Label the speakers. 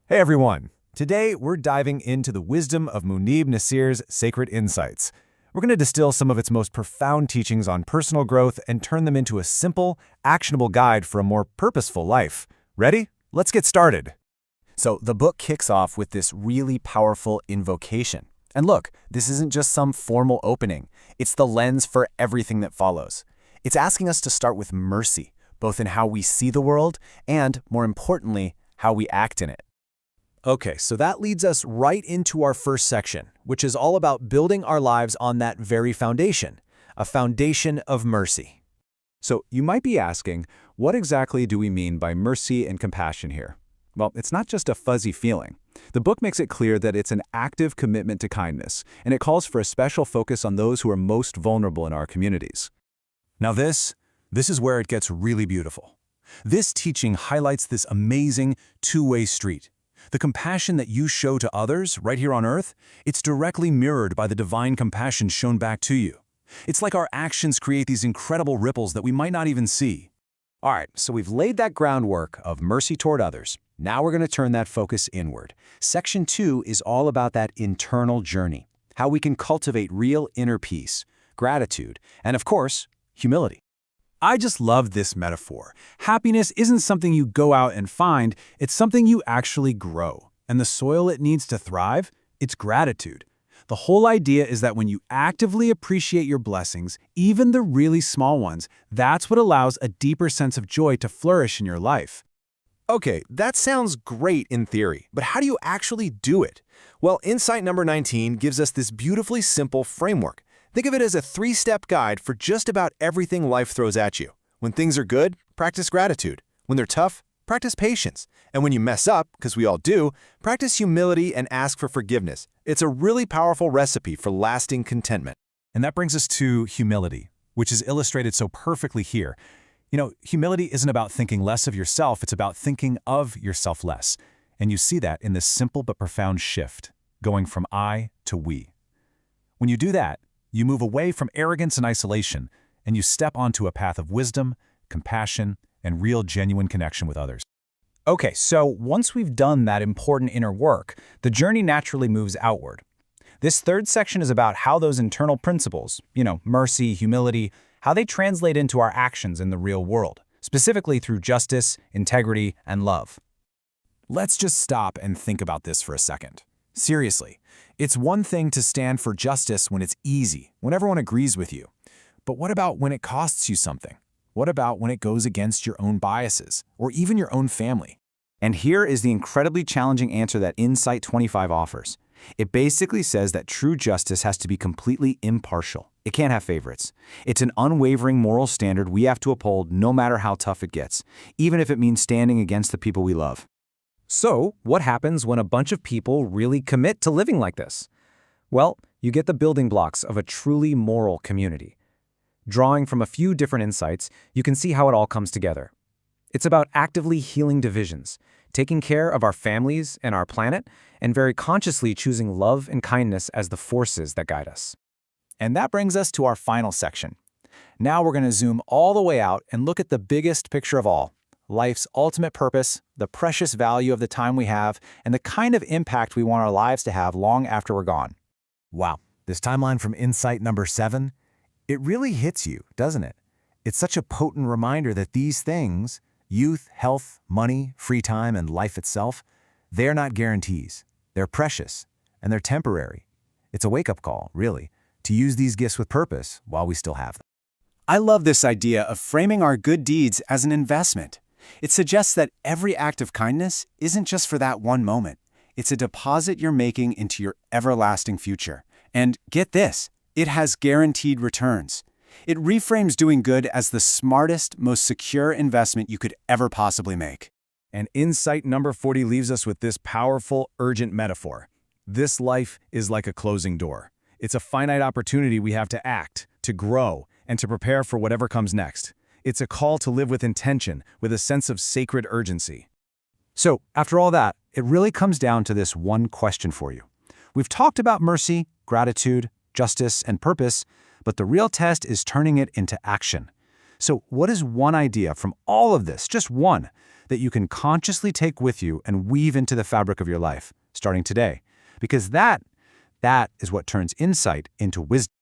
Speaker 1: Hey everyone! Today we're diving into the wisdom of Munib Nasir's Sacred Insights. We're going to distill some of its most profound teachings on personal growth and turn them into a simple, actionable guide for a more purposeful life. Ready? Let's get started. So the book kicks off with this really powerful invocation. And look, this isn't just some formal opening. It's the lens for everything that follows. It's asking us to start with mercy, both in how we see the world and, more importantly, how we act in it. Okay, so that leads us right into our first section, which is all about building our lives on that very foundation, a foundation of mercy. So you might be asking, what exactly do we mean by mercy and compassion here? Well, it's not just a fuzzy feeling. The book makes it clear that it's an active commitment to kindness, and it calls for a special focus on those who are most vulnerable in our communities. Now this is where it gets really beautiful. This teaching highlights this amazing two-way street. The compassion that you show to others right here on earth, it's directly mirrored by the divine compassion shown back to you. It's like our actions create these incredible ripples that we might not even see. All right, so we've laid that groundwork of mercy toward others. Now we're going to turn that focus inward. Section 2 is all about that internal journey, how we can cultivate real inner peace, gratitude, and of course, humility. I just love this metaphor. Happiness isn't something you go out and find, it's something you actually grow. And the soil it needs to thrive, it's gratitude. The whole idea is that when you actively appreciate your blessings, even the really small ones, that's what allows a deeper sense of joy to flourish in your life. Okay, that sounds great in theory, but how do you actually do it? Well, insight number 19 gives us this beautifully simple framework. Think of it as a 3-step guide for just about everything life throws at you. When things are good, practice gratitude. When they're tough, practice patience. And when you mess up, because we all do, practice humility and ask for forgiveness. It's a really powerful recipe for lasting contentment. And that brings us to humility, which is illustrated so perfectly here. You know, humility isn't about thinking less of yourself, it's about thinking of yourself less. And you see that in this simple but profound shift, going from I to we. When you do that, you move away from arrogance and isolation, and you step onto a path of wisdom, compassion, and real genuine connection with others. Okay, so once we've done that important inner work, the journey naturally moves outward. This third section is about how those internal principles, mercy, humility, how they translate into our actions in the real world, specifically through justice, integrity, and love. Let's just stop and think about this for a second. Seriously, it's one thing to stand for justice when it's easy, when everyone agrees with you. But what about when it costs you something? What about when it goes against your own biases, or even your own family? And here is the incredibly challenging answer that Insight 25 offers. It basically says that true justice has to be completely impartial. It can't have favorites. It's an unwavering moral standard we have to uphold no matter how tough it gets, even if it means standing against the people we love. So, what happens when a bunch of people really commit to living like this? Well, you get the building blocks of a truly moral community. Drawing from a few different insights, you can see how it all comes together. It's about actively healing divisions, taking care of our families and our planet, and very consciously choosing love and kindness as the forces that guide us. And that brings us to our final section. Now we're going to zoom all the way out and look at the biggest picture of all. Life's ultimate purpose, the precious value of the time we have, and the kind of impact we want our lives to have long after we're gone. Wow, this timeline from Insight number 7, it really hits you, doesn't it? It's such a potent reminder that these things, youth, health, money, free time, and life itself, they're not guarantees. They're precious, and they're temporary. It's a wake-up call, really, to use these gifts with purpose while we still have them. I love this idea of framing our good deeds as an investment. It suggests that every act of kindness isn't just for that one moment. It's a deposit you're making into your everlasting future. And get this, it has guaranteed returns. It reframes doing good as the smartest, most secure investment you could ever possibly make. And Insight number 40 leaves us with this powerful, urgent metaphor. This life is like a closing door. It's a finite opportunity we have to act, to grow, and to prepare for whatever comes next. It's a call to live with intention, with a sense of sacred urgency. So, after all that, it really comes down to this one question for you. We've talked about mercy, gratitude, justice, and purpose, but the real test is turning it into action. So, what is one idea from all of this, just one, that you can consciously take with you and weave into the fabric of your life, starting today. Because that is what turns insight into wisdom.